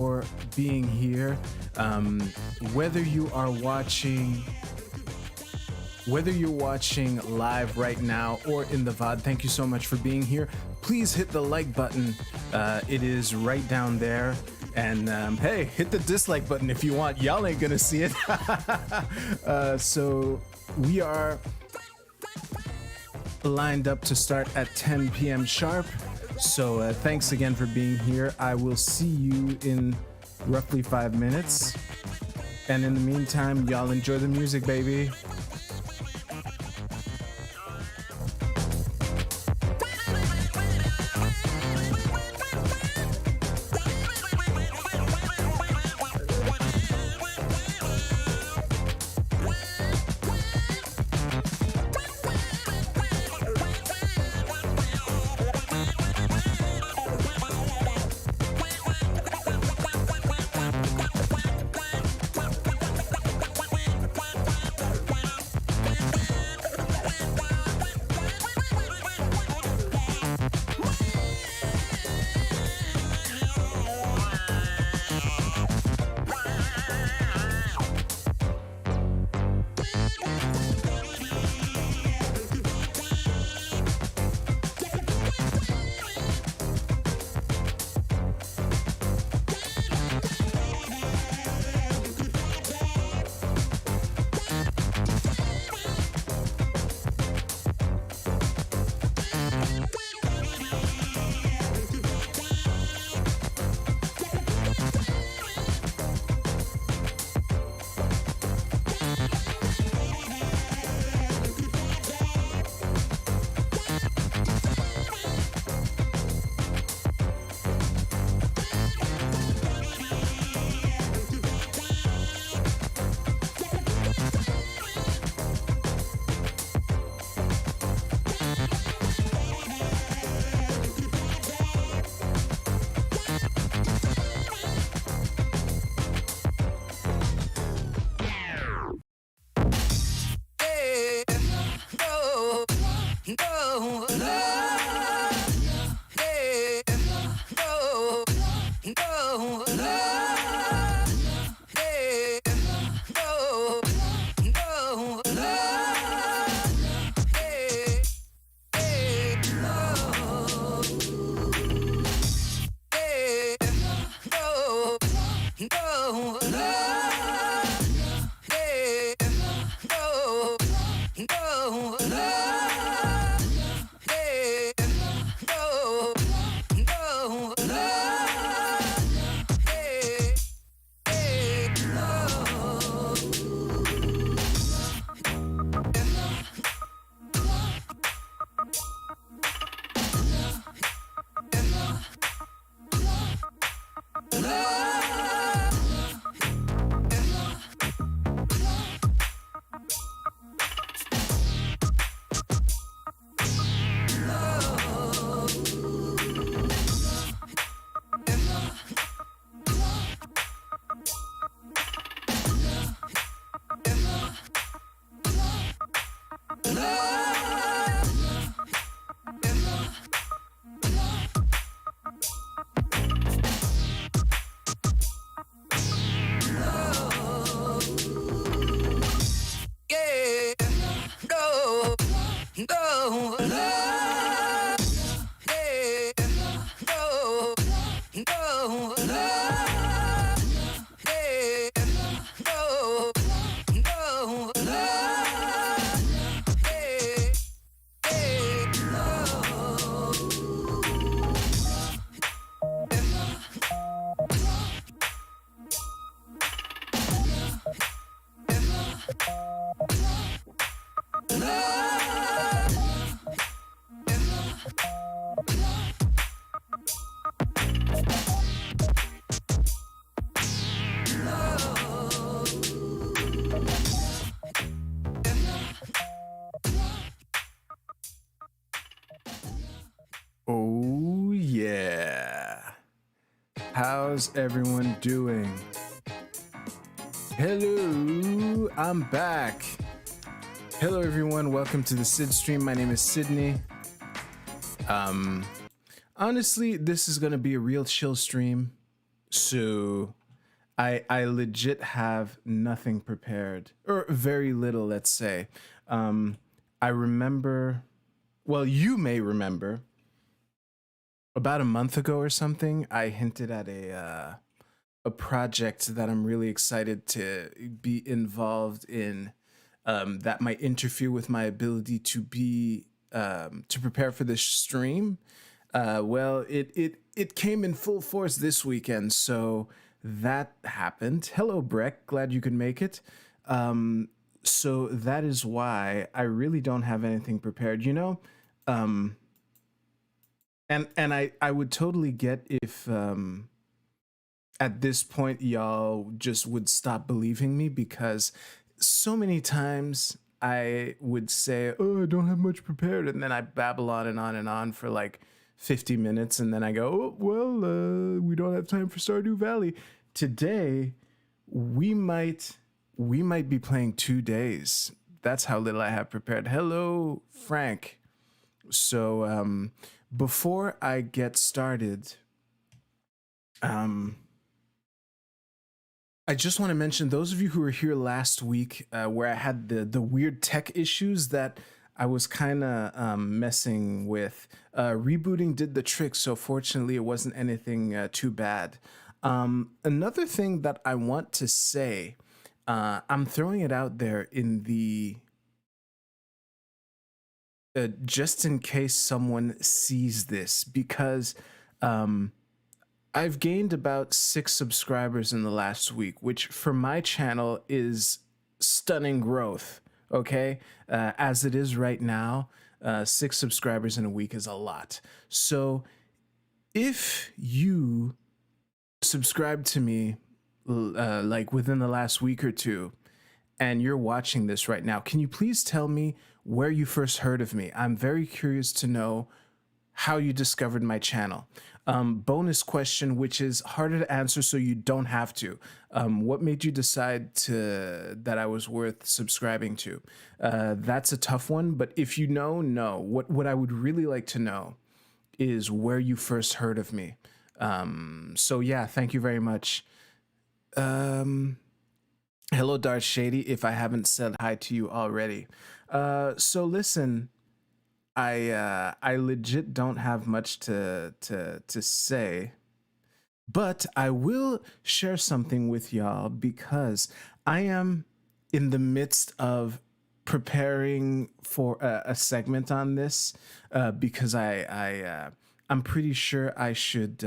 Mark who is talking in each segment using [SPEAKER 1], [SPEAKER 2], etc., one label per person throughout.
[SPEAKER 1] for being here. Whether you're watching live right now or in the VOD, thank you so much for being here. Please hit the like button. It is right down there. And hey, hit the dislike button if you want. Y'all ain't gonna see it. So we are lined up to start at 10 p.m. sharp. So thanks again for being here. I will see you in roughly 5 minutes. And in the meantime, y'all enjoy the music, baby. Oh yeah. How's everyone doing? Hello, I'm back. Hello everyone, welcome to the SydStream. My name is Sydney. Honestly, this is gonna be a real chill stream. So I legit have nothing prepared, or very little, let's say. I remember, well, you may remember, about a month ago or something, I hinted at a project that I'm really excited to be involved in, that might interfere with my ability to be to prepare for this stream. Well, it came in full force this weekend, so that happened. Hello, Breck. Glad you could make it. So that is why I really don't have anything prepared. Um, and I would totally get if at this point y'all just would stop believing me, because so many times I would say, "Oh, I don't have much prepared," and then I babble on and on and on for like 50 minutes, and then I go, "Oh, well, we don't have time for Stardew Valley today. We might be playing 2 days. That's how little I have prepared." Hello, Frank. So before I get started, I just want to mention those of you who were here last week, where I had the weird tech issues that I was kind of messing with. Rebooting did the trick, so fortunately it wasn't anything too bad. Another thing that I want to say, I'm throwing it out there in the just in case someone sees this, because I've gained about 6 subscribers in the last week, which for my channel is stunning growth. Okay, as it is right now, 6 subscribers in a week is a lot. So if you subscribe to me like within the last week or two, and you're watching this right now, can you please tell me where you first heard of me? I'm very curious to know how you discovered my channel. Bonus question, which is harder to answer, so you don't have to. What made you decide that I was worth subscribing to? That's a tough one, but if you know. What I would really like to know is where you first heard of me. So yeah, thank you very much. Hello, Darth Shady, if I haven't said hi to you already. So listen, I legit don't have much to say, but I will share something with y'all, because I am in the midst of preparing for a segment on this, because I'm pretty sure I should.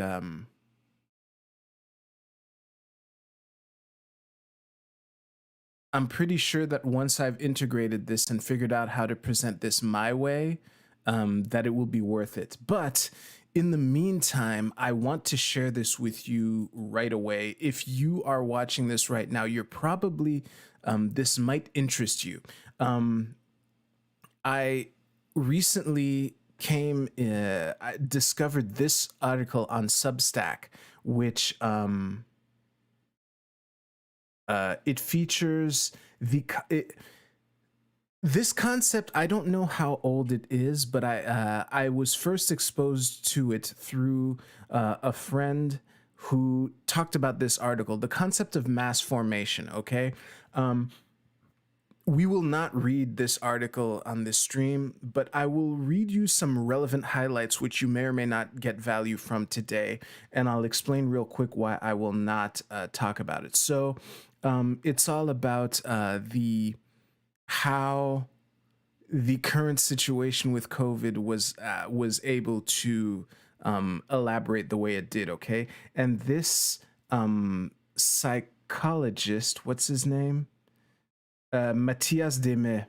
[SPEAKER 1] I'm pretty sure that once I've integrated this and figured out how to present this my way, that it will be worth it. But in the meantime, I want to share this with you right away. If you are watching this right now, you're probably, this might interest you. I recently I discovered this article on Substack, which it features this concept. I don't know how old it is, but I was first exposed to it through a friend who talked about this article, the concept of mass formation. Okay. We will not read this article on this stream, but I will read you some relevant highlights which you may or may not get value from today, and I'll explain real quick why I will not talk about it. So it's all about how the current situation with COVID was able to elaborate the way it did. Okay, and this psychologist, what's his name? Mattias Desmet.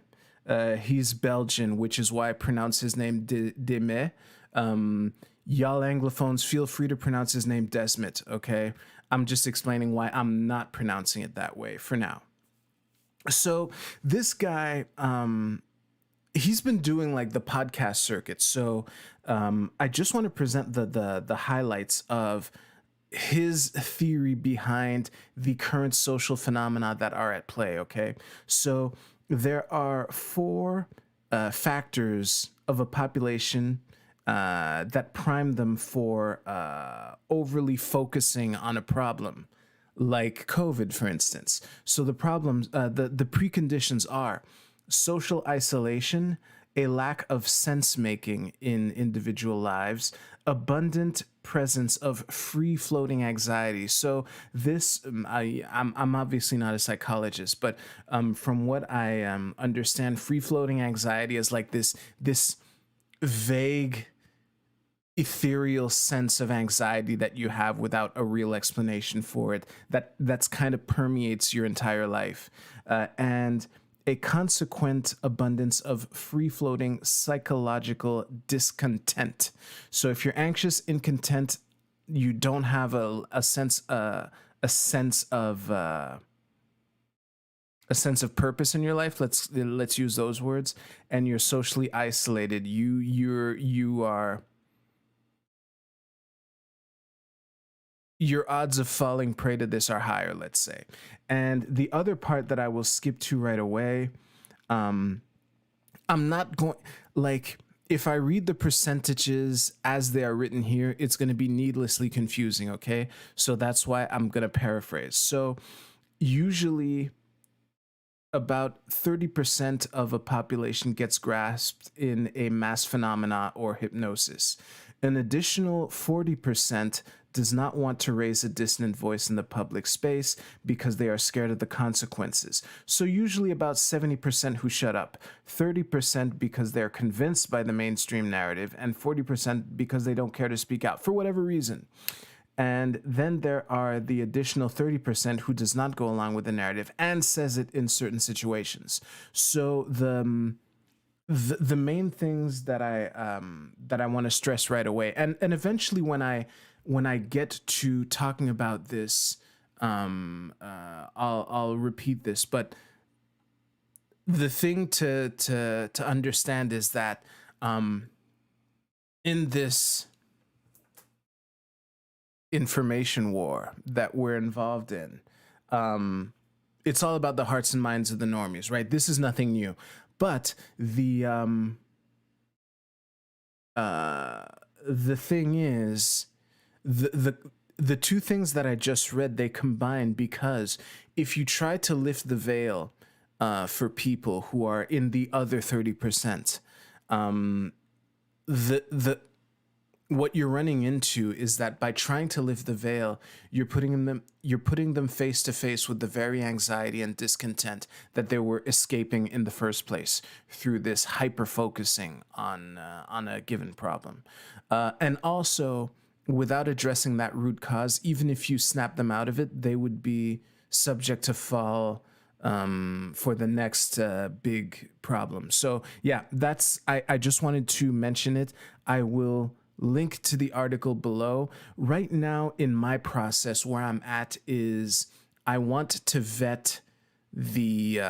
[SPEAKER 1] He's Belgian, which is why I pronounce his name Desmet. Y'all Anglophones, feel free to pronounce his name Desmet, okay? I'm just explaining why I'm not pronouncing it that way for now. So this guy, he's been doing like the podcast circuit. So I just want to present the highlights of his theory behind the current social phenomena that are at play. Okay, so there are 4 factors of a population that prime them for overly focusing on a problem, like COVID, for instance. So the problems, the preconditions are social isolation, a lack of sense making in individual lives, abundant presence of free floating anxiety. So this, I'm obviously not a psychologist, but from what I understand, free floating anxiety is like this vague, ethereal sense of anxiety that you have without a real explanation for it, that's kind of permeates your entire life, and a consequent abundance of free-floating psychological discontent. So if you're anxious, incontent, you don't have a sense of a sense of purpose in your life. Let's use those words. And you're socially isolated. You are, your odds of falling prey to this are higher, let's say. And the other part that I will skip to right away, I'm not going, like, if I read the percentages as they are written here, it's going to be needlessly confusing, okay? So that's why I'm going to paraphrase. So usually about 30% of a population gets grasped in a mass phenomena or hypnosis. An additional 40% does not want to raise a dissonant voice in the public space because they are scared of the consequences. So usually about 70% who shut up, 30% because they're convinced by the mainstream narrative, and 40% because they don't care to speak out for whatever reason. And then there are the additional 30% who does not go along with the narrative and says it in certain situations. So the main things that I want to stress right away, and eventually when I get to talking about this, I'll repeat this. But the thing to understand is that in this information war that we're involved in, it's all about the hearts and minds of the normies, right? This is nothing new. But the thing is, the two things that I just read, they combine, because if you try to lift the veil for people who are in the other 30%, what you're running into is that by trying to lift the veil, you're putting them face to face with the very anxiety and discontent that they were escaping in the first place through this hyper focusing on a given problem, and also without addressing that root cause. Even if you snap them out of it, they would be subject to fall for the next big problem. So yeah, I just wanted to mention it. I will link to the article below. Right now in my process, where I'm at is I want to vet the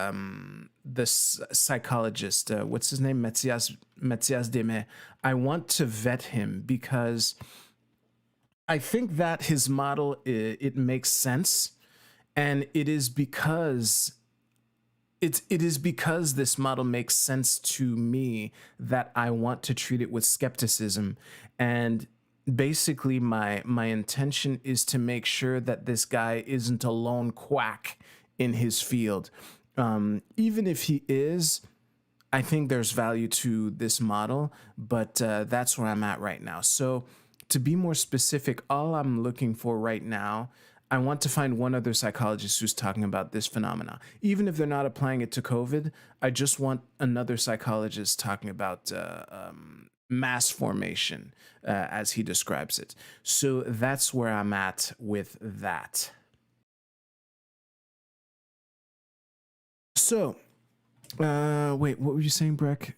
[SPEAKER 1] psychologist, what's his name, Mattias Desmet. I want to vet him because I think that his model, it makes sense, and it is because this model makes sense to me that I want to treat it with skepticism. And basically my intention is to make sure that this guy isn't a lone quack in his field. Even if he is, I think there's value to this model, but that's where I'm at right now. So to be more specific, all I'm looking for right now, I want to find one other psychologist who's talking about this phenomena. Even if they're not applying it to COVID, I just want another psychologist talking about mass formation as he describes it. So that's where I'm at with that. So, wait, what were you saying, Breck?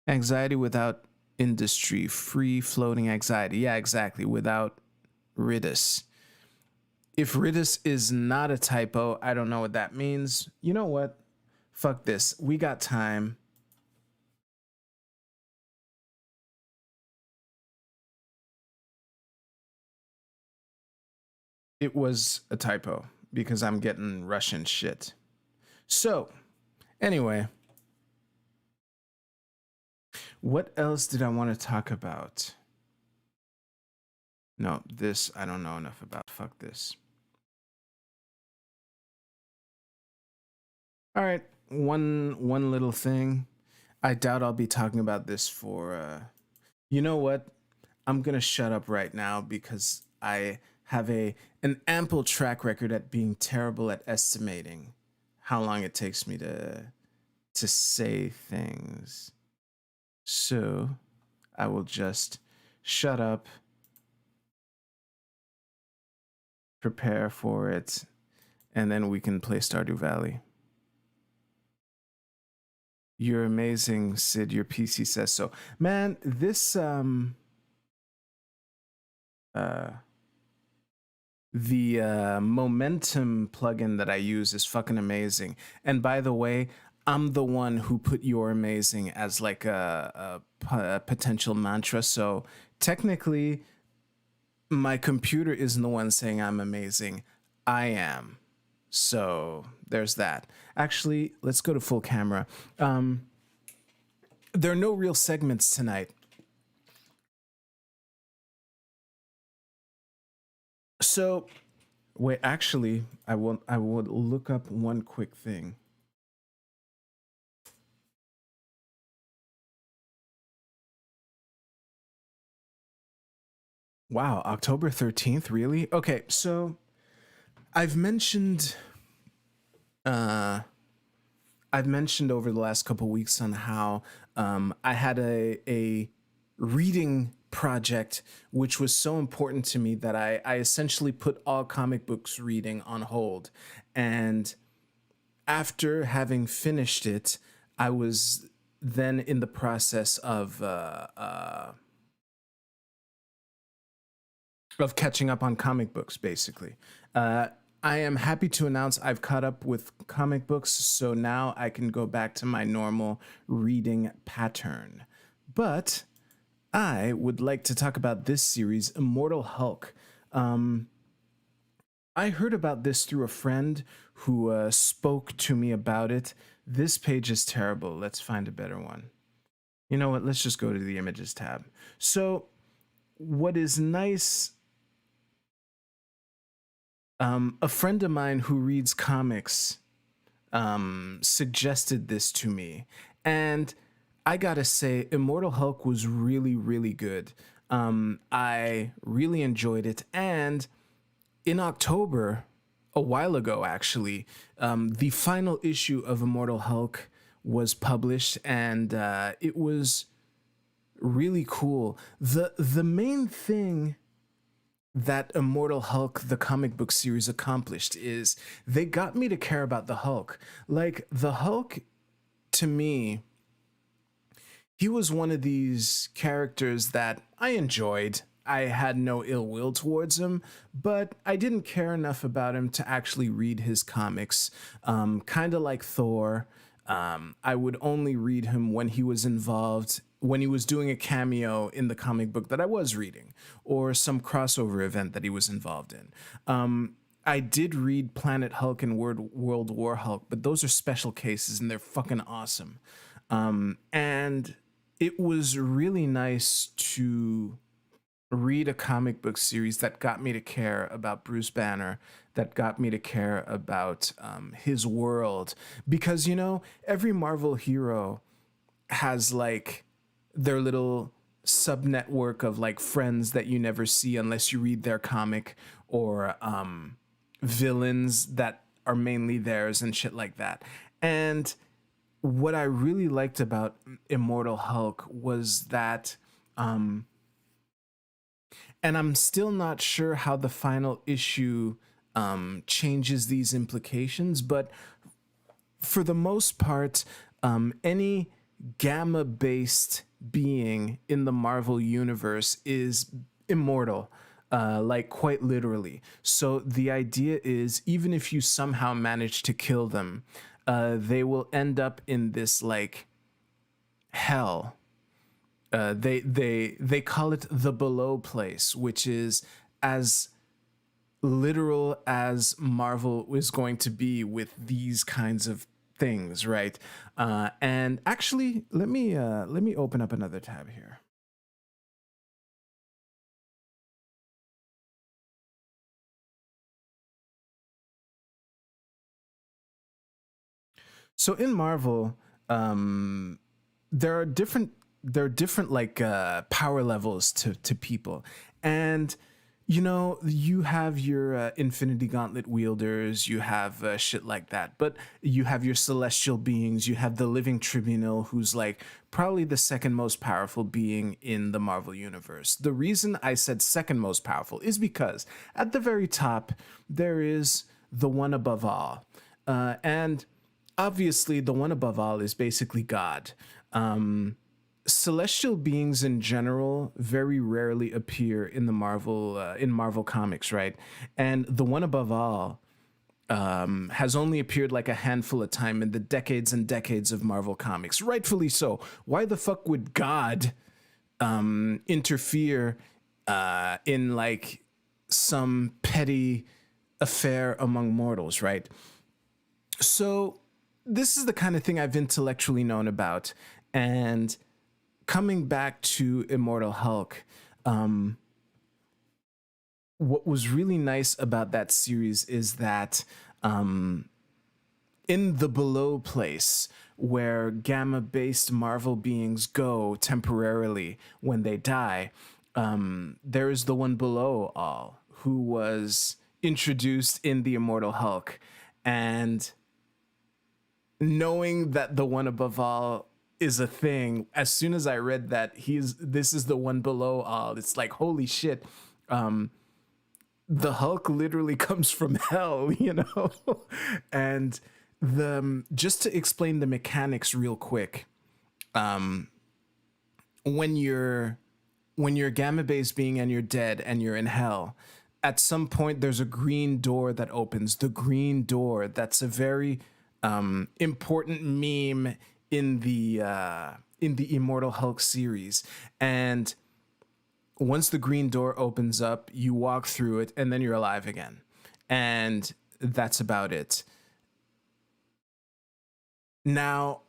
[SPEAKER 1] Anxiety without industry, free floating anxiety. Yeah, exactly. Without Ridus. If Ridus is not a typo, I don't know what that means. You know what? Fuck this. We got time. It was a typo because I'm getting Russian shit. So, anyway, What else did I want to talk about? No, this I don't know enough about. Fuck this. All right, one little thing. I doubt I'll be talking about this for you know what? I'm going to shut up right now because I have an ample track record at being terrible at estimating how long it takes me to say things. So, I will just shut up, prepare for it, and then we can play Stardew Valley. You're amazing, Sid. Your PC says so. Man, this the momentum plugin that I use is fucking amazing. And by the way, I'm the one who put "you're amazing" as like a potential mantra. So technically, my computer isn't the one saying I'm amazing. I am. So there's that. Actually, let's go to full camera. There are no real segments tonight. So, wait, actually, I will look up one quick thing. Wow, October 13th, really? Okay, so I've mentioned I've mentioned over the last couple weeks on how I had a reading project which was so important to me that I essentially put all comic books reading on hold. And after having finished it, I was then in the process of catching up on comic books, basically. I am happy to announce I've caught up with comic books, so now I can go back to my normal reading pattern. But I would like to talk about this series, Immortal Hulk. I heard about this through a friend who spoke to me about it. This page is terrible. Let's find a better one. You know what? Let's just go to the images tab. So, what is nice, a friend of mine who reads comics suggested this to me. And I gotta say, Immortal Hulk was really, really good. I really enjoyed it. And in October, a while ago actually, the final issue of Immortal Hulk was published, and it was really cool. The main thing that Immortal Hulk, the comic book series, accomplished is they got me to care about the Hulk. Like, the Hulk, to me, he was one of these characters that I enjoyed. I had no ill will towards him, but I didn't care enough about him to actually read his comics. Kind of like Thor. I would only read him when he was involved, when he was doing a cameo in the comic book that I was reading, or some crossover event that he was involved in. I did read Planet Hulk and World War Hulk, but those are special cases and they're fucking awesome. And it was really nice to read a comic book series that got me to care about Bruce Banner, that got me to care about his world. Because, you know, every Marvel hero has like their little sub network of like friends that you never see unless you read their comic, or villains that are mainly theirs and shit like that. And what I really liked about Immortal Hulk was that, and I'm still not sure how the final issue changes these implications, but for the most part, any gamma based being in the Marvel universe is immortal. Like, quite literally. So the idea is, even if you somehow manage to kill them, they will end up in this like hell. They call it the below place, which is as literal as Marvel is going to be with these kinds of things, right? And actually, let me open up another tab here. So in Marvel, um, there are different like power levels to people, and you know you have your Infinity Gauntlet wielders, you have shit like that, but you have your celestial beings, you have the Living Tribunal, who's like probably the second most powerful being in the Marvel universe. The reason I said second most powerful is because at the very top there is the one above all, and obviously the one above all is basically God. Celestial beings in general very rarely appear in the Marvel comics, right? And the one above all has only appeared like a handful of time in the decades and decades of Marvel comics, rightfully so. Why the fuck would God interfere in like some petty affair among mortals, right? So this is the kind of thing I've intellectually known about. And coming back to Immortal Hulk, what was really nice about that series is that in the below place where gamma based Marvel beings go temporarily when they die, there is the one below all who was introduced in the Immortal Hulk. And knowing that the one above all is a thing, as soon as I read that this is the one below all, it's like holy shit. The Hulk literally comes from hell, you know. And the just to explain the mechanics real quick, when you're gamma based being and you're dead and you're in hell, at some point there's a green door that opens. The green door, that's a very important meme in the Immortal Hulk series. And once the green door opens up, you walk through it and then you're alive again. And that's about it. Now,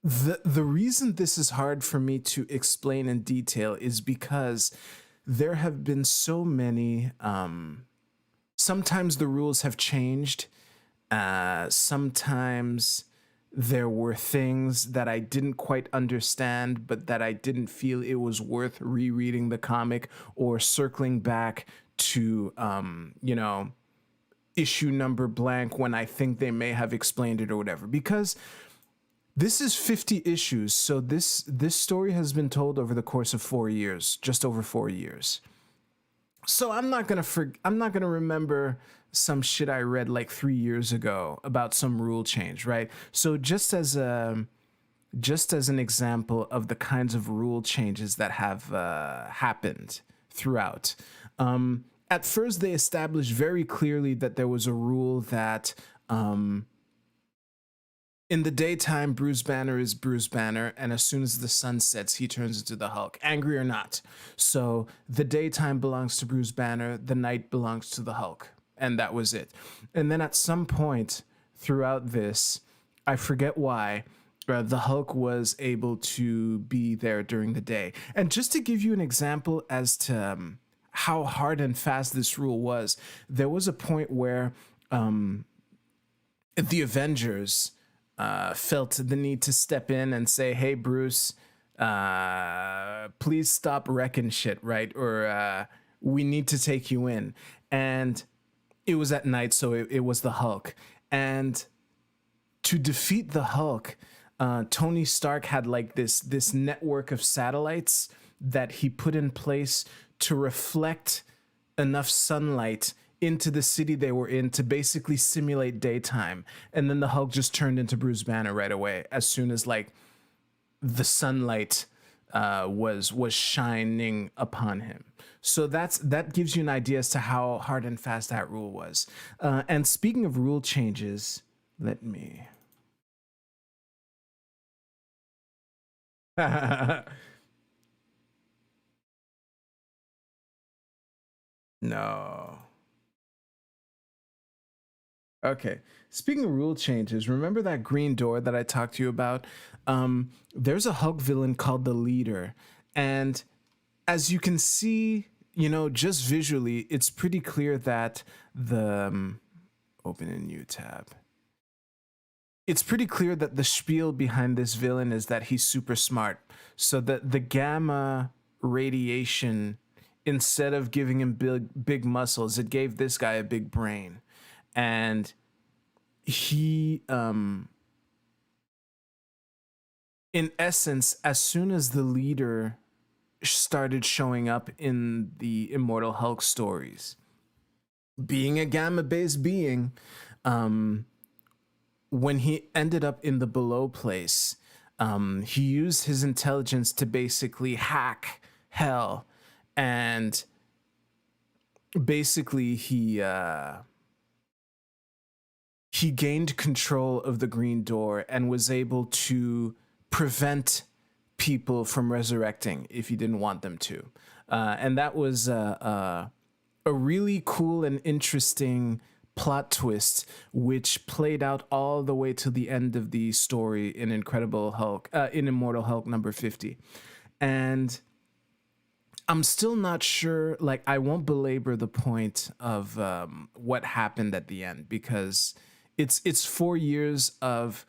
[SPEAKER 1] the reason this is hard for me to explain in detail is because there have been so many sometimes the rules have changed. Sometimes there were things that I didn't quite understand, but that I didn't feel it was worth rereading the comic or circling back to, you know, issue number blank when I think they may have explained it or whatever. Because this is 50 issues, so this story has been told over the course of 4 years, just over 4 years. So I'm not gonna remember some shit I read like 3 years ago about some rule change, right? So just as an example of the kinds of rule changes that have happened throughout. At first, they established very clearly that there was a rule that in the daytime, Bruce Banner is Bruce Banner, and as soon as the sun sets, he turns into the Hulk, angry or not. So the daytime belongs to Bruce Banner, the night belongs to the Hulk, and that was it. And then at some point throughout this, I forget why, the Hulk was able to be there during the day. And just to give you an example as to how hard and fast this rule was, there was a point where the Avengers felt the need to step in and say, "Hey, Bruce, please stop wrecking shit, right? Or we need to take you in." And it was at night, so it was the Hulk. And to defeat the Hulk, Tony Stark had like this network of satellites that he put in place to reflect enough sunlight into the city they were in to basically simulate daytime. And then the Hulk just turned into Bruce Banner right away as soon as like the sunlight was shining upon him. So that gives you an idea as to how hard and fast that rule was. And speaking of rule changes, let me. No. Okay. Speaking of rule changes, remember that green door that I talked to you about? There's a Hulk villain called the Leader. And as you can see, you know, just visually, it's pretty clear that the open a new tab. It's pretty clear that the spiel behind this villain is that he's super smart. So that the gamma radiation, instead of giving him big muscles, it gave this guy a big brain. And he in essence, as soon as the Leader started showing up in the Immortal Hulk stories, being a gamma based being, when he ended up in the below place, he used his intelligence to basically hack hell, and basically he gained control of the green door and was able to prevent people from resurrecting if he didn't want them to. And that was a really cool and interesting plot twist, which played out all the way to the end of the story in Incredible Hulk, in Immortal Hulk number 50. And I'm still not sure, like, I won't belabor the point of what happened at the end, because it's 4 years of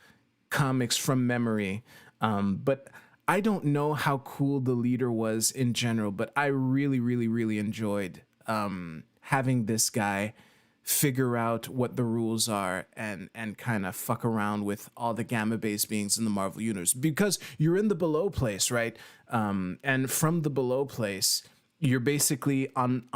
[SPEAKER 1] comics from memory. But I don't know how cool the Leader was in general, but I really, really, really enjoyed having this guy figure out what the rules are and kind of fuck around with all the gamma based beings in the Marvel universe, because you're in the below place, right? And from the below place, you're basically on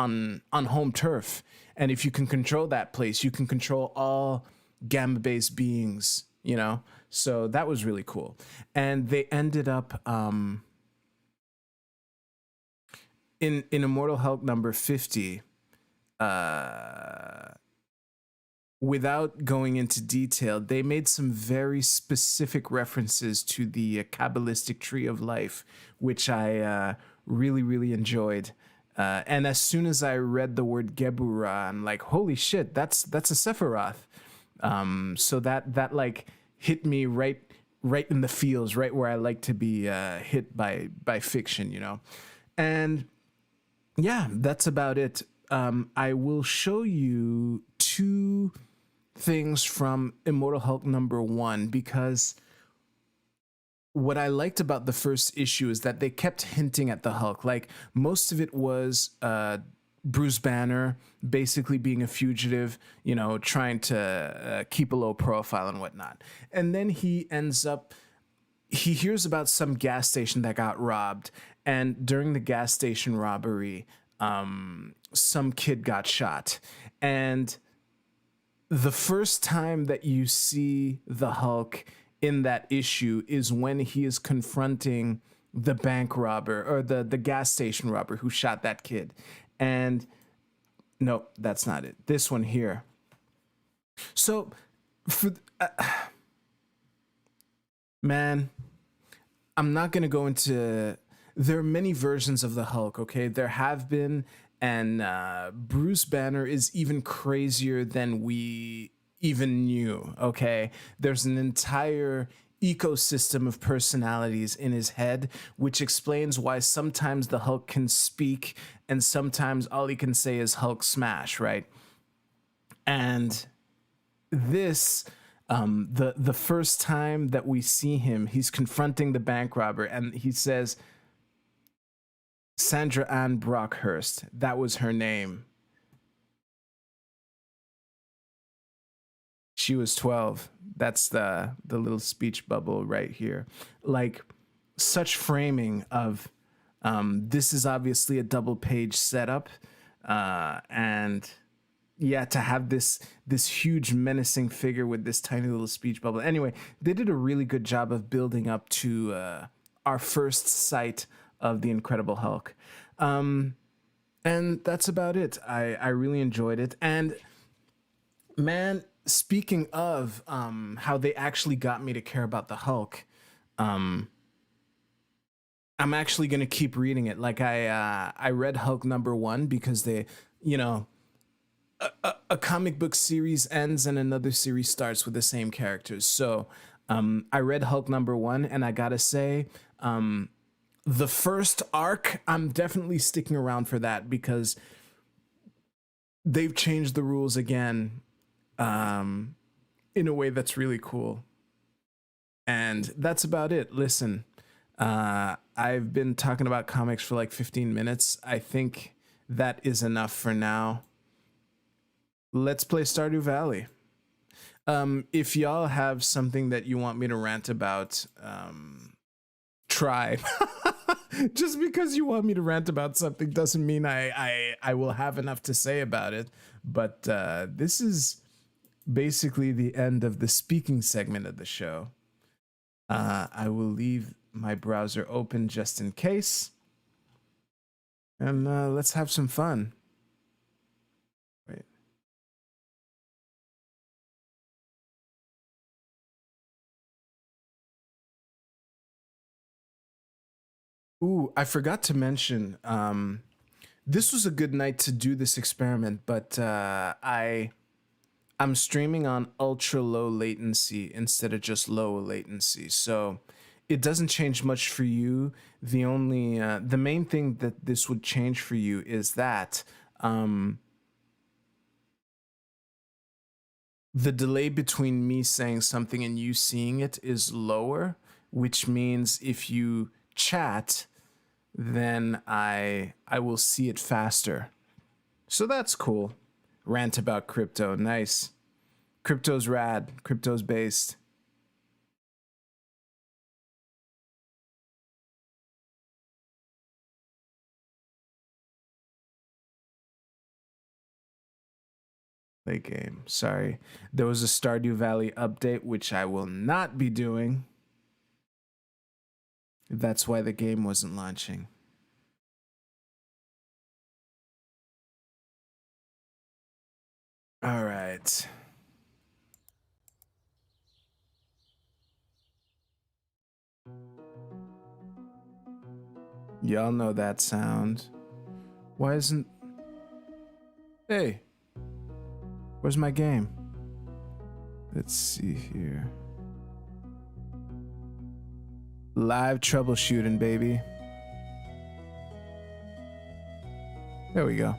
[SPEAKER 1] home turf, and if you can control that place, you can control all gamma based beings, you know. So that was really cool. And they ended up in Immortal Hulk number 50, without going into detail, they made some very specific references to the Kabbalistic tree of life, which I really, really enjoyed. And as soon as I read the word Geburah, I'm like, holy shit, that's a Sephiroth. So that like hit me right in the feels, right where I like to be hit by fiction, you know. And yeah, that's about it. I will show you two things from Immortal Hulk number 1, because what I liked about the first issue is that they kept hinting at the Hulk. Like, most of it was Bruce Banner basically being a fugitive, you know, trying to keep a low profile and whatnot. And then he hears about some gas station that got robbed. And during the gas station robbery, some kid got shot. And the first time that you see the Hulk in that issue is when he is confronting the bank robber, or the gas station robber who shot that kid. And no, that's not it. This one here. So, man, I'm not going to go into... There are many versions of the Hulk, okay? There have been, and Bruce Banner is even crazier than we even knew, okay? There's an entire ecosystem of personalities in his head, which explains why sometimes the Hulk can speak and sometimes all he can say is Hulk smash, right? And this, the first time that we see him, he's confronting the bank robber and he says, Sandra Ann Brockhurst, that was her name. She was 12. That's the little speech bubble right here. Like, such framing of this is obviously a double page setup, and yeah, to have this huge menacing figure with this tiny little speech bubble. Anyway, they did a really good job of building up to our first sight of the Incredible Hulk. And that's about it. I really enjoyed it. And man, speaking of how they actually got me to care about the Hulk, I'm actually going to keep reading it. Like, I read Hulk number 1 because they, you know, a comic book series ends and another series starts with the same characters. So I read Hulk #1, and I gotta say, the first arc, I'm definitely sticking around for that because they've changed the rules again in a way that's really cool. And that's about it. Listen, I've been talking about comics for like 15 minutes. I think that is enough for now. Let's play Stardew Valley. If y'all have something that you want me to rant about, try. Just because you want me to rant about something doesn't mean I will have enough to say about it. But this is basically the end of the speaking segment of the show. I will leave my browser open just in case. And let's have some fun. Wait. Ooh, I forgot to mention, this was a good night to do this experiment, but I'm streaming on ultra low latency instead of just low latency. So it doesn't change much for you. The only, the main thing that this would change for you is that the delay between me saying something and you seeing it is lower, which means if you chat, then I will see it faster. So that's cool. Rant about crypto, nice. Crypto's rad, crypto's based. Play game, sorry. There was a Stardew Valley update, which I will not be doing. That's why the game wasn't launching. All right. Y'all know that sound. Why isn't... Hey, where's my game? Let's see here. Live troubleshooting, baby. There we go.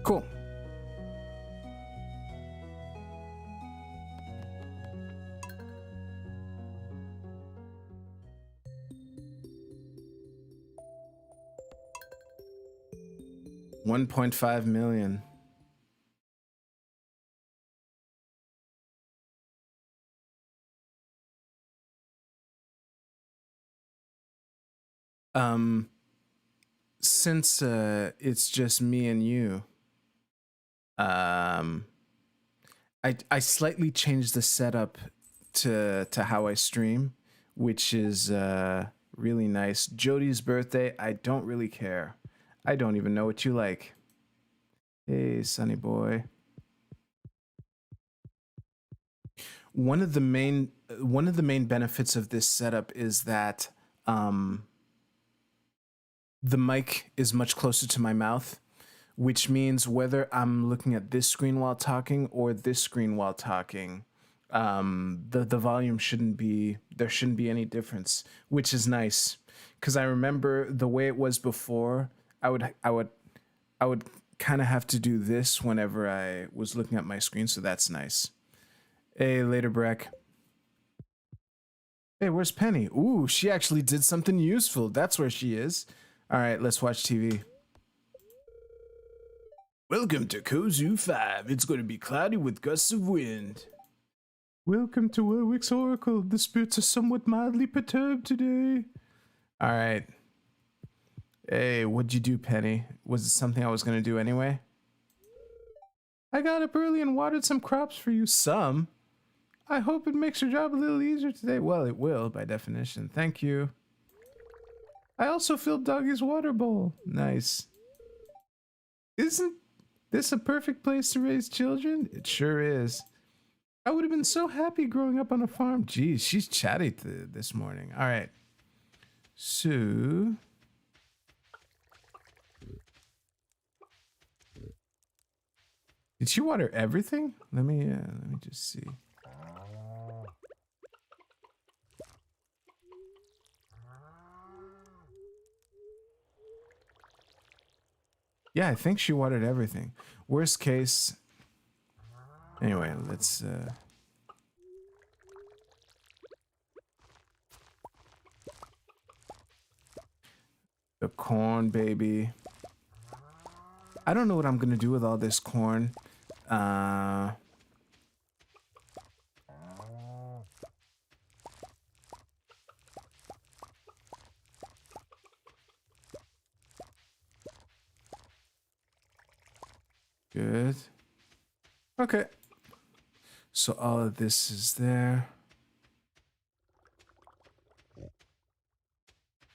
[SPEAKER 1] Cool. $1.5 million. Since it's just me and you, I slightly changed the setup to how I stream, which is really nice. Jody's birthday, I don't really care. I don't even know what you like. Hey, Sonny boy. One of the main benefits of this setup is that the mic is much closer to my mouth, which means whether I'm looking at this screen while talking or this screen while talking, the volume shouldn't be any difference, which is nice. Because I remember the way it was before, I would kind of have to do this whenever I was looking at my screen, so that's nice. Hey, later, Breck. Hey, where's Penny? Ooh, she actually did something useful. That's where she is. All right, let's watch TV. Welcome to Kozu 5. It's going to be cloudy with gusts of wind. Welcome to Warwick's Oracle. The spirits are somewhat mildly perturbed today. All right. Hey, what'd you do, Penny? Was it something I was going to do anyway? I got up early and watered some crops for you. Some? I hope it makes your job a little easier today. Well, it will, by definition. Thank you. I also filled Doggy's water bowl. Nice. Isn't this a perfect place to raise children? It sure is. I would have been so happy growing up on a farm. Geez, she's chatty this morning. All right. So... Did she water everything? Let me just see. Yeah, I think she watered everything. Worst case. Anyway, let's the corn, baby. I don't know what I'm gonna do with all this corn. Good. Okay. So all of this is there.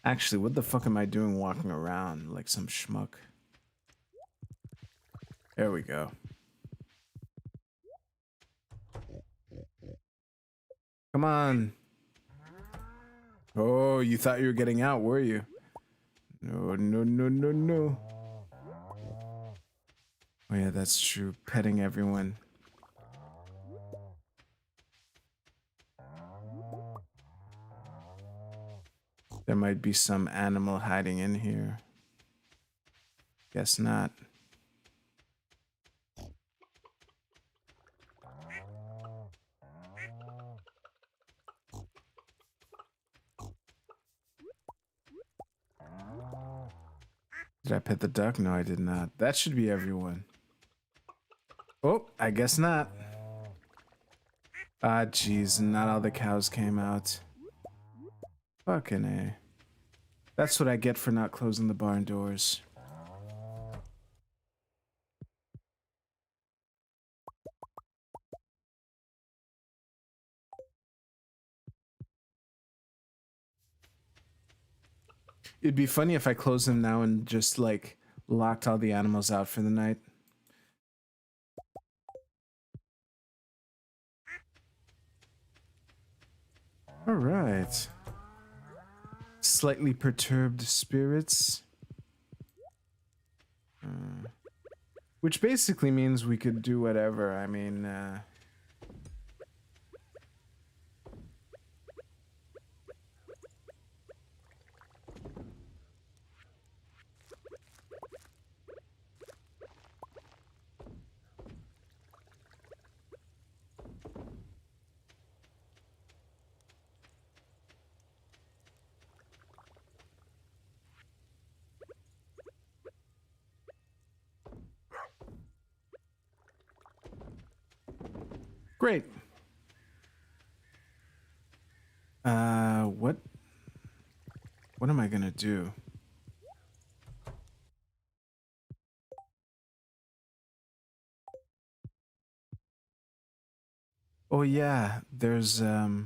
[SPEAKER 1] Actually, what the fuck am I doing walking around like some schmuck? There we go. Come on. Oh, you thought you were getting out, were you? No, no, no, no, no. Oh yeah, that's true. Petting everyone. There might be some animal hiding in here. Guess not. Did I pet the duck? No, I did not. That should be everyone. Oh, I guess not. Ah, jeez, not all the cows came out. Fucking A. That's what I get for not closing the barn doors. It'd be funny if I closed them now and just, like, locked all the animals out for the night. Alright. Slightly perturbed spirits. Which basically means we could do whatever. I mean, great. What am I gonna do? Oh yeah, there's there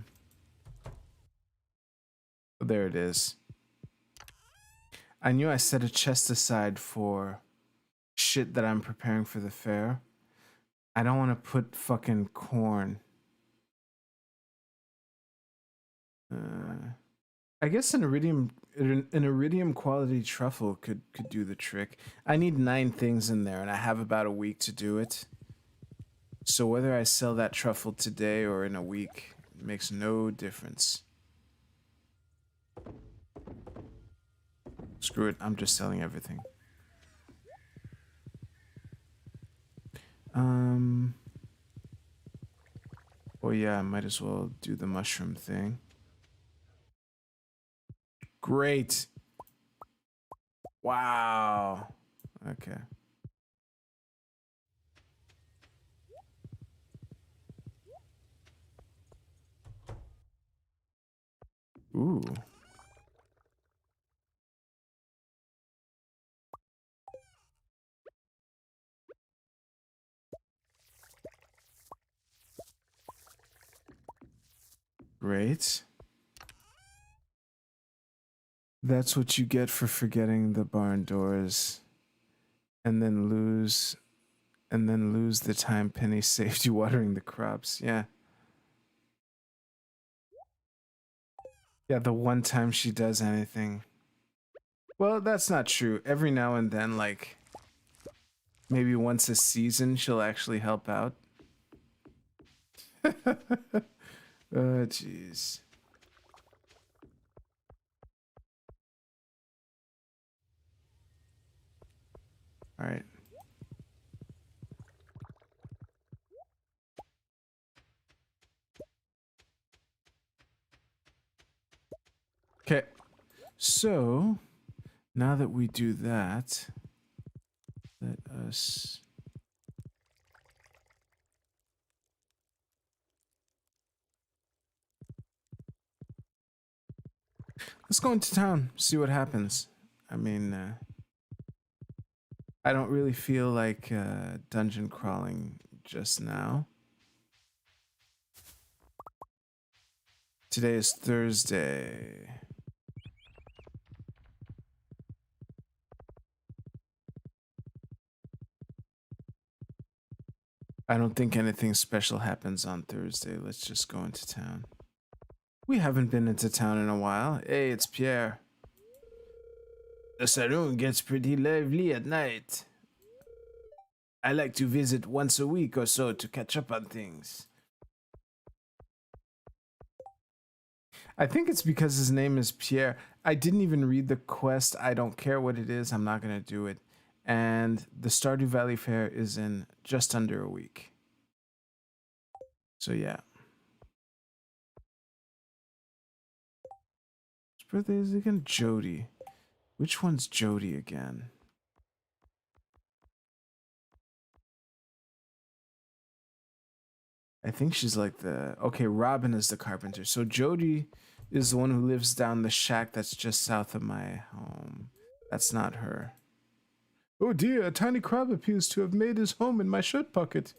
[SPEAKER 1] it is. I knew I set a chest aside for shit that I'm preparing for the fair. I don't want to put fucking corn. I guess an iridium quality truffle could do the trick. I need 9 things in there, and I have about a week to do it. So whether I sell that truffle today or in a week makes no difference. Screw it, I'm just selling everything. Oh yeah, I might as well do the mushroom thing. Great. Wow. Okay. Ooh. Great. That's what you get for forgetting the barn doors. And then lose the time Penny saved you watering the crops. Yeah. Yeah, the one time she does anything. Well, that's not true. Every now and then, like, Maybe once a season she'll actually help out. Oh, jeez. All right. Okay. So, now that we do that, let us... Let's go into town, see what happens. I mean, I don't really feel like dungeon crawling just now. Today is Thursday. I don't think anything special happens on Thursday. Let's just go into town. We haven't been into town in a while. Hey, it's Pierre. The saloon gets pretty lively at night. I like to visit once a week or so to catch up on things. I think it's because his name is Pierre. I didn't even read the quest. I don't care what it is. I'm not going to do it. And the Stardew Valley Fair is in just under a week. So yeah. His birthday is again Jody. Which one's Jody again? I think she's like the... Okay, Robin is the carpenter. So Jody is the one who lives down the shack that's just south of my home. That's not her. Oh dear, a tiny crab appears to have made his home in my shirt pocket.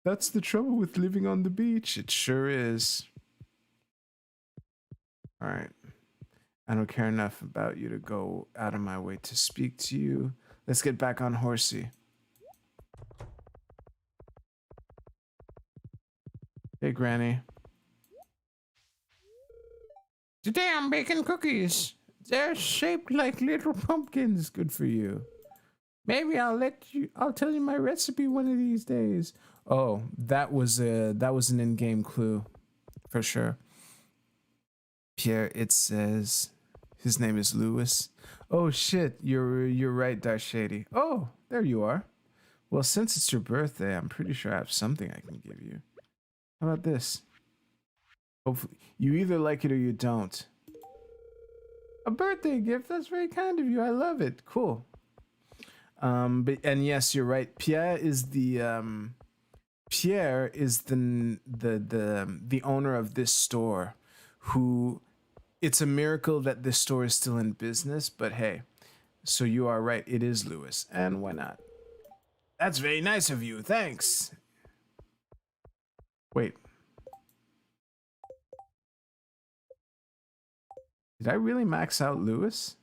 [SPEAKER 1] That's the trouble with living on the beach. It sure is. Alright. I don't care enough about you to go out of my way to speak to you. Let's get back on Horsey. Hey, Granny. Today I'm baking cookies. They're shaped like little pumpkins. Good for you. Maybe I'll tell you my recipe one of these days. Oh, that was an in-game clue. For sure. Pierre, it says his name is Lewis. Oh shit, you're right, Darth Shady. Oh, there you are. Well, since it's your birthday, I'm pretty sure I have something I can give you. How about this? Hopefully, you either like it or you don't. A birthday gift? That's very kind of you. I love it. Cool. And yes, you're right. Pierre is the owner of this store. Who, it's a miracle that this store is still in business. But hey, so you are right. It is Lewis, and why not? That's very nice of you. Thanks. Wait. Did I really max out Lewis?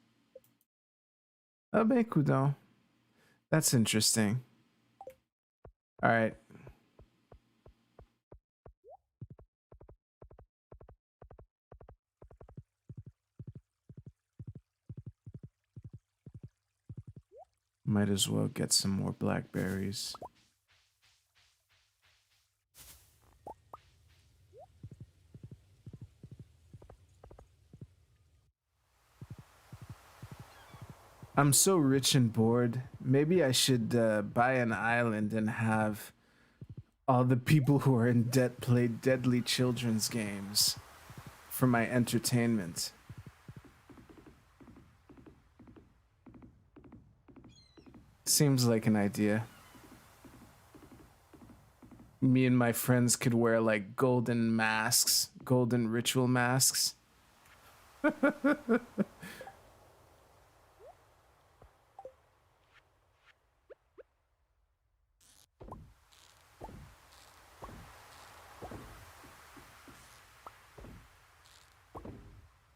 [SPEAKER 1] Oh, ben coudon. That's interesting. All right. Might as well get some more blackberries. I'm so rich and bored. Maybe I should buy an island and have all the people who are in debt play deadly children's games for my entertainment. Seems like an idea. Me and my friends could wear like golden masks, golden ritual masks.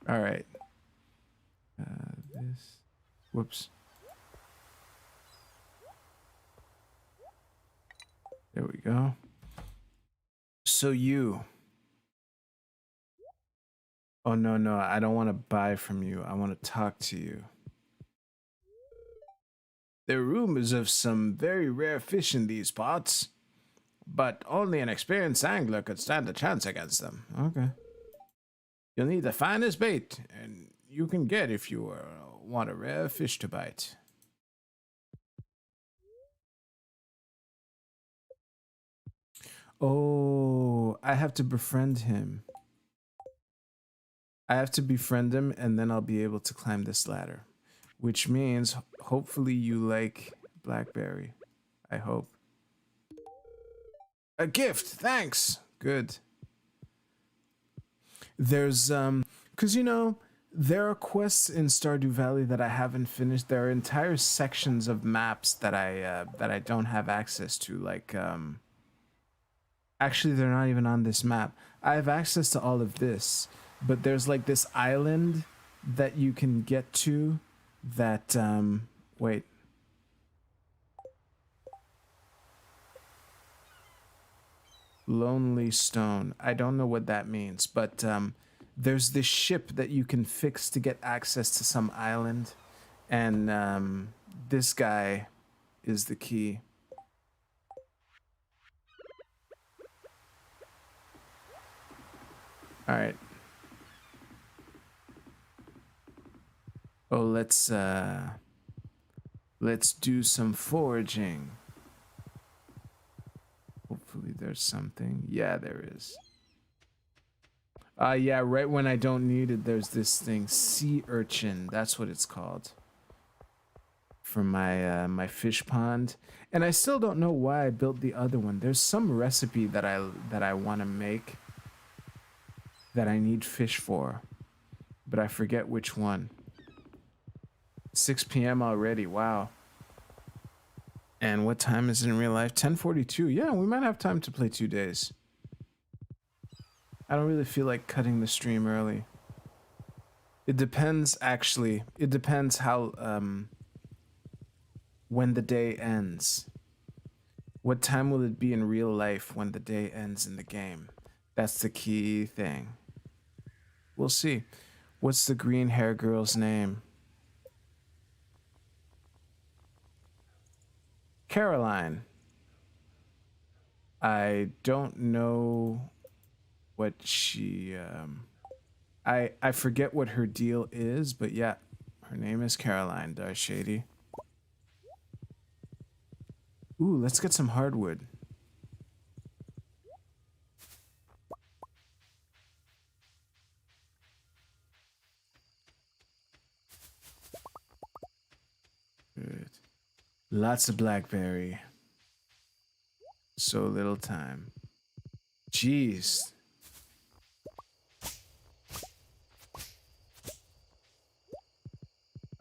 [SPEAKER 1] All right. This. Whoops. There we go. So you. Oh, no, no. I don't want to buy from you. I want to talk to you. There are rumors of some very rare fish in these parts, but only an experienced angler could stand a chance against them. Okay. You'll need the finest bait, and you can get if you want a rare fish to bite. Oh, I have to befriend him. I have to befriend him, and then I'll be able to climb this ladder. Which means, hopefully you like blackberry. I hope. A gift, thanks. Good. There's because you know there are quests in Stardew Valley that I haven't finished. There are entire sections of maps that I don't have access to. Like actually, they're not even on this map. I have access to all of this, but there's like this island that you can get to. That wait. Lonely Stone. I don't know what that means, but there's this ship that you can fix to get access to some island, and this guy is the key. All right. Oh, let's do some foraging. Hopefully there's something. Yeah, there is. Yeah, right when I don't need it, there's this thing, sea urchin. That's what it's called. For my my fish pond, and I still don't know why I built the other one. There's some recipe that I want to make that I need fish for, but I forget which one. 6 p.m. already. Wow. And what time is it in real life? 10:42. Yeah, we might have time to play 2 days. I don't really feel like cutting the stream early. It depends, actually. It depends how, when the day ends. What time will it be in real life when the day ends in the game? That's the key thing. We'll see. What's the green hair girl's name? Caroline. I don't know what she I forget what her deal is, but yeah, her name is Caroline. Dark Shady. Ooh, let's get some hardwood. Good. Lots of blackberry. So little time. Jeez.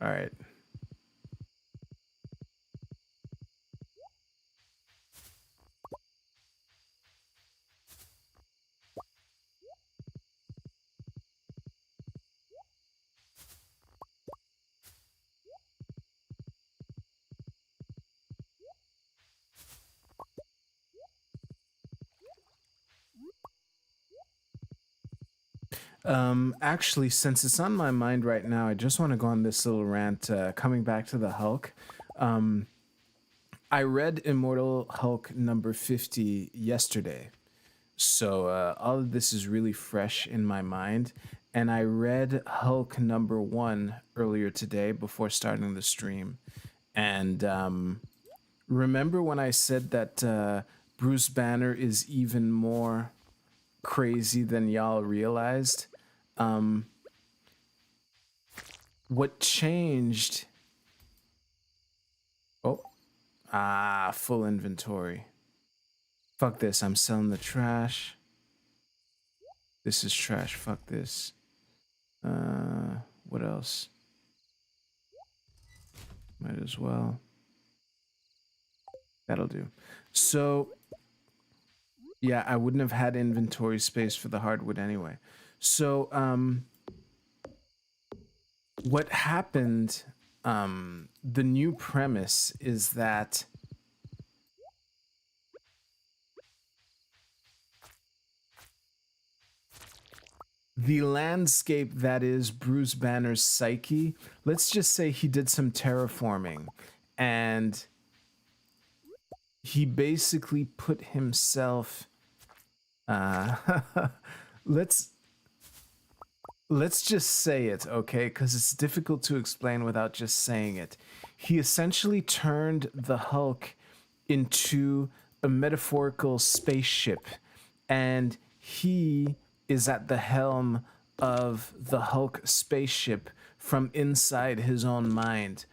[SPEAKER 1] All right. Actually, since it's on my mind right now, I just want to go on this little rant, coming back to the Hulk. I read Immortal Hulk number 50 yesterday. So all of this is really fresh in my mind. And I read Hulk number 1 earlier today before starting the stream. And remember when I said that Bruce Banner is even more crazy than y'all realized? What changed? Oh, full inventory. Fuck this, I'm selling the trash. This is trash, fuck this. What else? Might as well. That'll do. So, yeah, I wouldn't have had inventory space for the hardwood anyway. So, what happened, the new premise is that the landscape that is Bruce Banner's psyche, let's just say he did some terraforming, and he basically put himself uh let's just say it, okay, because it's difficult to explain without just saying it. He essentially turned the Hulk into a metaphorical spaceship, and he is at the helm of the Hulk spaceship from inside his own mind,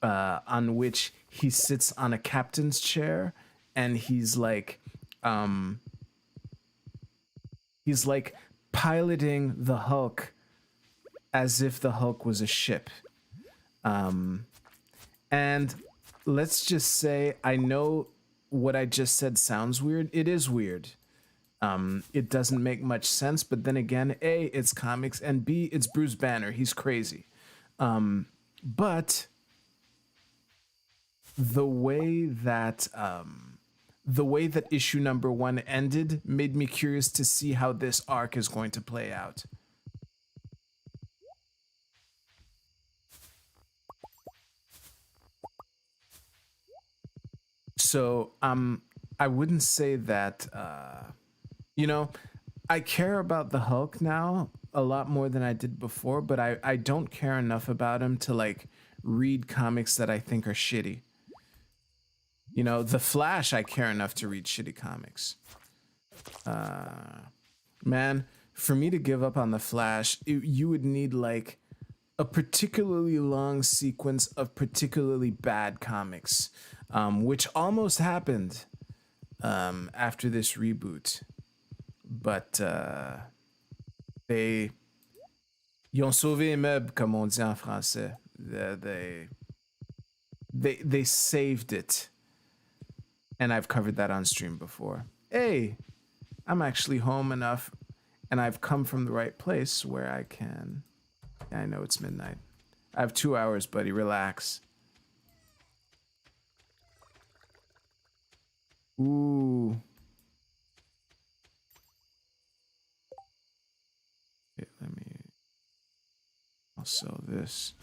[SPEAKER 1] on which he sits on a captain's chair, and he's like piloting the Hulk as if the Hulk was a ship. And let's just say, I know what I just said sounds weird. It is weird. It doesn't make much sense, but then again, A, it's comics, and B, it's Bruce Banner. He's crazy. But the way that issue number 1 ended made me curious to see how this arc is going to play out. So I wouldn't say that you know, I care about the Hulk now a lot more than I did before, but I don't care enough about him to like read comics that I think are shitty. You know, The Flash, I care enough to read shitty comics. Man, for me to give up on The Flash, you would need like a particularly long sequence of particularly bad comics, which almost happened after this reboot. But ils ont sauvé les meubles, comme on dit en français. They saved it. And I've covered that on stream before. Hey, I'm actually home enough, and I've come from the right place where I can... I know it's midnight. I have 2 hours, buddy. Relax. Ooh. Okay, I'll sell this.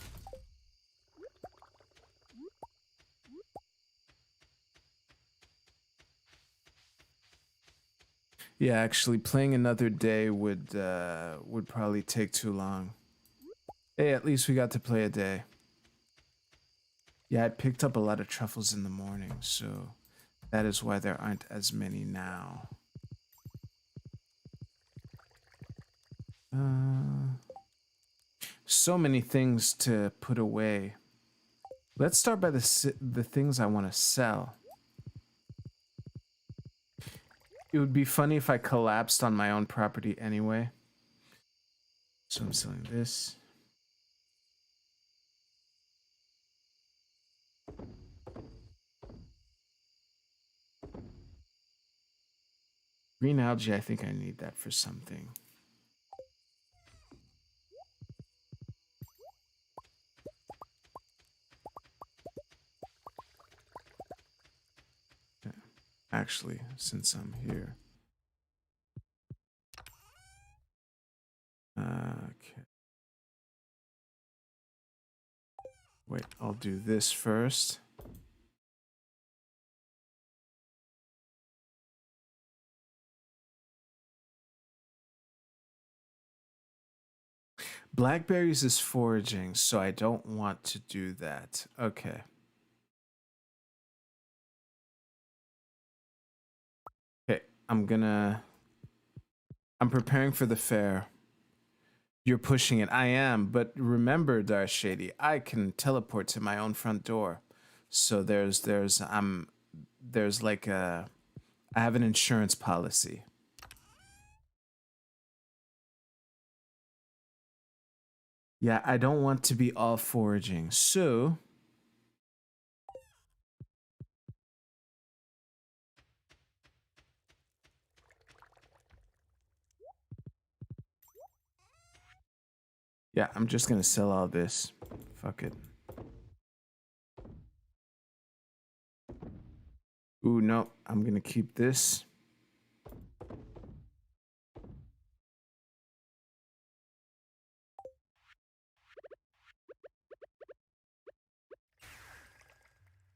[SPEAKER 1] Yeah, actually, playing another day would probably take too long. Hey, at least we got to play a day. Yeah, I picked up a lot of truffles in the morning, so that is why there aren't as many now. So many things to put away. Let's start by the things I want to sell. It would be funny if I collapsed on my own property anyway. So I'm selling this. Green algae, I think I need that for something. Yeah. Actually, since I'm here. Okay. Wait, I'll do this first. Blackberries is foraging, so I don't want to do that. Okay. Okay, I'm preparing for the fair. You're pushing it. I am, but remember, Darth Shady, I can teleport to my own front door. So there's like I have an insurance policy. Yeah, I don't want to be all foraging. So yeah, I'm just gonna sell all this. Fuck it. Ooh, no, I'm gonna keep this.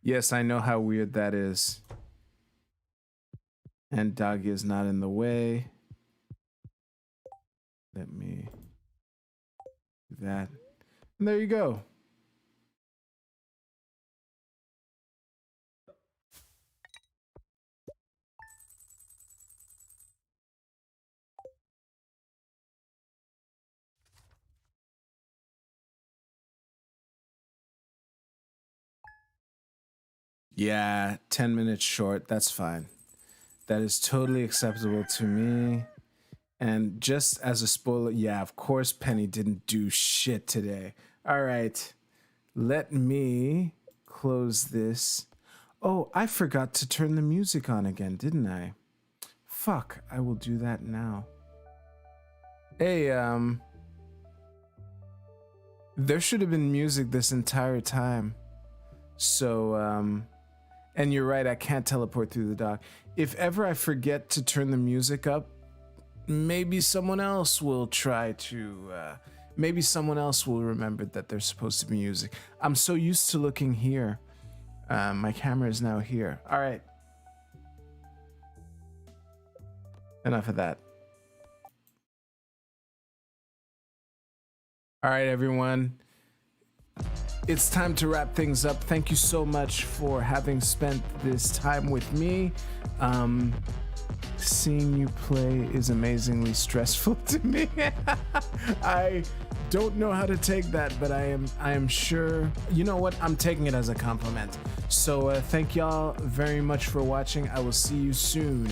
[SPEAKER 1] Yes, I know how weird that is. And doggy is not in the way. Let me do that. And there you go. Yeah, 10 minutes short. That's fine. That is totally acceptable to me. And just as a spoiler, yeah, of course, Penny didn't do shit today. All right, let me close this. Oh, I forgot to turn the music on again, didn't I? Fuck, I will do that now. Hey, there should have been music this entire time. So, and you're right, I can't teleport through the dock. If ever I forget to turn the music up, maybe someone else will try to, maybe someone else will remember that there's supposed to be music. I'm so used to looking here. My camera is now here. All right. Enough of that. All right, everyone. It's time to wrap things up. Thank you so much for having spent this time with me. Seeing you play is amazingly stressful to me. I don't know how to take that, but I am sure. You know what? I'm taking it as a compliment. So thank y'all very much for watching. I will see you soon.